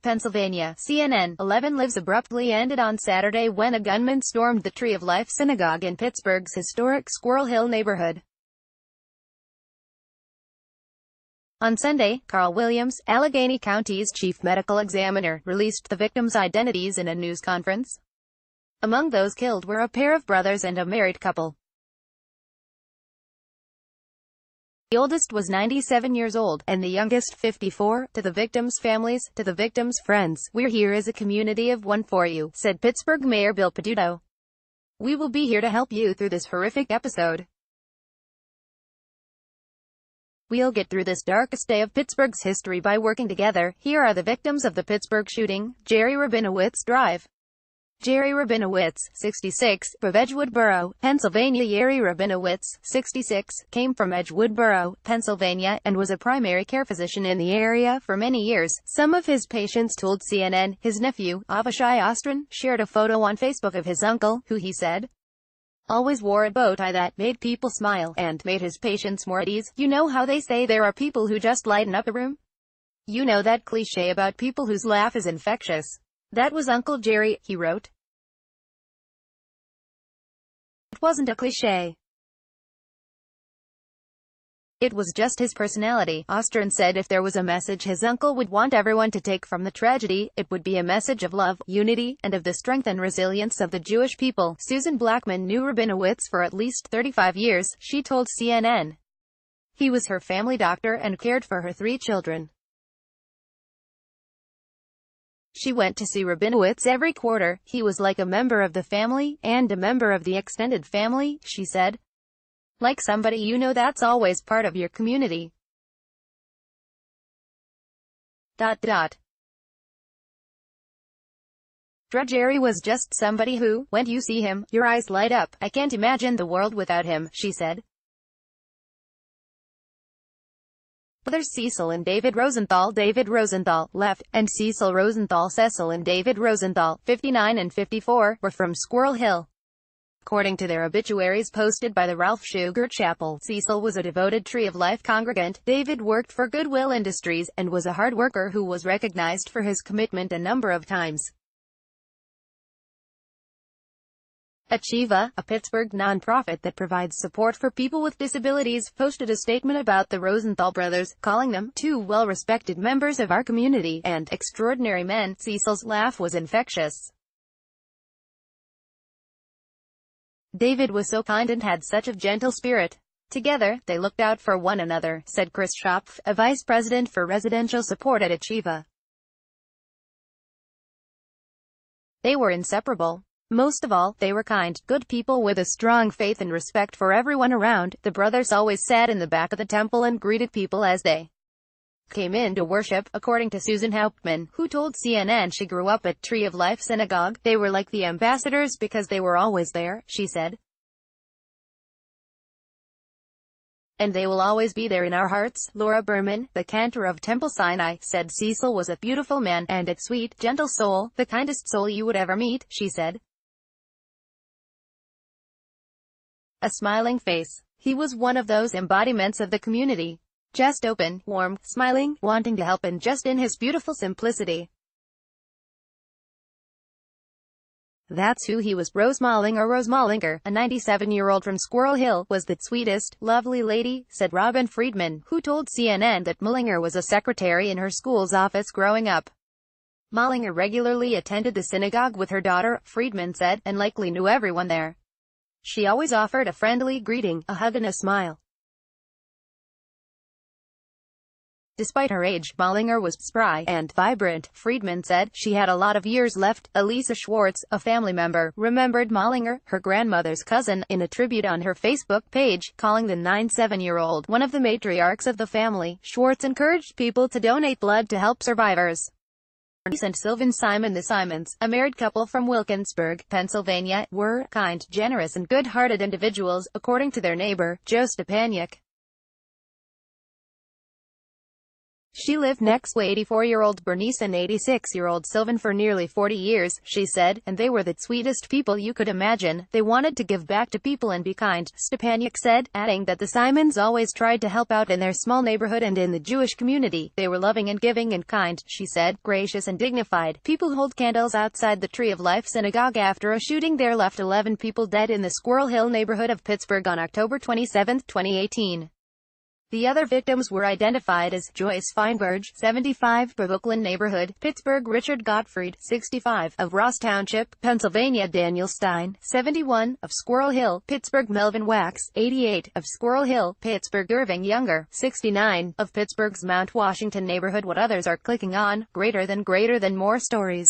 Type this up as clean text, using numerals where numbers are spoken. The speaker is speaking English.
Pennsylvania. CNN. 11 lives abruptly ended on Saturday when a gunman stormed the Tree of Life synagogue in Pittsburgh's historic Squirrel Hill neighborhood. On Sunday, Carl Williams, Allegheny County's chief medical examiner, released the victims' identities in a news conference. Among those killed were a pair of brothers and a married couple. The oldest was 97 years old, and the youngest 54. To the victims' families, to the victims' friends, we're here as a community of one for you, said Pittsburgh Mayor Bill Peduto. We will be here to help you through this horrific episode. We'll get through this darkest day of Pittsburgh's history by working together. Here are the victims of the Pittsburgh shooting. Jerry Rabinowitz, Drive. Jerry Rabinowitz, 66, of Edgewood Borough, Pennsylvania. Jerry Rabinowitz, 66, came from Edgewood Borough, Pennsylvania, and was a primary care physician in the area for many years. Some of his patients told CNN. His nephew, Avishai Ostrin, shared a photo on Facebook of his uncle, who he said always wore a bow tie that made people smile, and made his patients more at ease. You know how they say there are people who just lighten up the room? You know that cliché about people whose laugh is infectious? That was Uncle Jerry, he wrote. It wasn't a cliché. It was just his personality. Ostrin said if there was a message his uncle would want everyone to take from the tragedy, it would be a message of love, unity, and of the strength and resilience of the Jewish people. Susan Blackman knew Rabinowitz for at least 35 years, she told CNN. He was her family doctor and cared for her 3 children. She went to see Rabinowitz every quarter. He was like a member of the family, and a member of the extended family, she said. Like somebody you know that's always part of your community. Jerry was just somebody who, when you see him, your eyes light up. I can't imagine the world without him, she said. Brothers Cecil and David Rosenthal, left, and Cecil Rosenthal, Cecil and David Rosenthal, 59 and 54, were from Squirrel Hill. According to their obituaries posted by the Ralph Sugar Chapel, Cecil was a devoted Tree of Life congregant, David worked for Goodwill Industries, and was a hard worker who was recognized for his commitment a number of times. Achieva, a Pittsburgh nonprofit that provides support for people with disabilities, posted a statement about the Rosenthal brothers, calling them 2 well-respected members of our community, and extraordinary men. Cecil's laugh was infectious. David was so kind and had such a gentle spirit. Together, they looked out for one another, said Chris Schopf, a vice president for residential support at Achieva. They were inseparable. Most of all, they were kind, good people with a strong faith and respect for everyone around. The brothers always sat in the back of the temple and greeted people as they came in to worship, according to Susan Hauptman, who told CNN she grew up at Tree of Life Synagogue. They were like the ambassadors because they were always there, she said. And they will always be there in our hearts. Laura Berman, the cantor of Temple Sinai, said Cecil was a beautiful man, and a sweet, gentle soul, the kindest soul you would ever meet, she said. A smiling face. He was one of those embodiments of the community. Just open, warm, smiling, wanting to help, and just in his beautiful simplicity. That's who he was. Rose Mallinger, a 97-year-old from Squirrel Hill, was the sweetest, lovely lady, said Robin Friedman, who told CNN that Mallinger was a secretary in her school's office growing up. Mallinger regularly attended the synagogue with her daughter, Friedman said, and likely knew everyone there. She always offered a friendly greeting, a hug and a smile. Despite her age, Mallinger was spry and vibrant, Friedman said. She had a lot of years left. Elisa Schwartz, a family member, remembered Mallinger, her grandmother's cousin, in a tribute on her Facebook page, calling the 97-year-old one of the matriarchs of the family. Schwartz encouraged people to donate blood to help survivors. And Sylvan Simon. The Simons, a married couple from Wilkinsburg, Pennsylvania, were kind, generous and good-hearted individuals, according to their neighbor, Joe Stepaniak. She lived next to 84-year-old Bernice and 86-year-old Sylvan for nearly 40 years, she said, and they were the sweetest people you could imagine. They wanted to give back to people and be kind, Stepanyak said, adding that the Simons always tried to help out in their small neighborhood and in the Jewish community. They were loving and giving and kind, she said, gracious and dignified. People hold candles outside the Tree of Life synagogue after a shooting there left 11 people dead in the Squirrel Hill neighborhood of Pittsburgh on October 27, 2018. The other victims were identified as Joyce Feinberg, 75, Brooklyn neighborhood, Pittsburgh; Richard Gottfried, 65, of Ross Township, Pennsylvania; Daniel Stein, 71, of Squirrel Hill, Pittsburgh; Melvin Wax, 88, of Squirrel Hill, Pittsburgh; Irving Younger, 69, of Pittsburgh's Mount Washington neighborhood. What others are clicking on. Greater than more stories.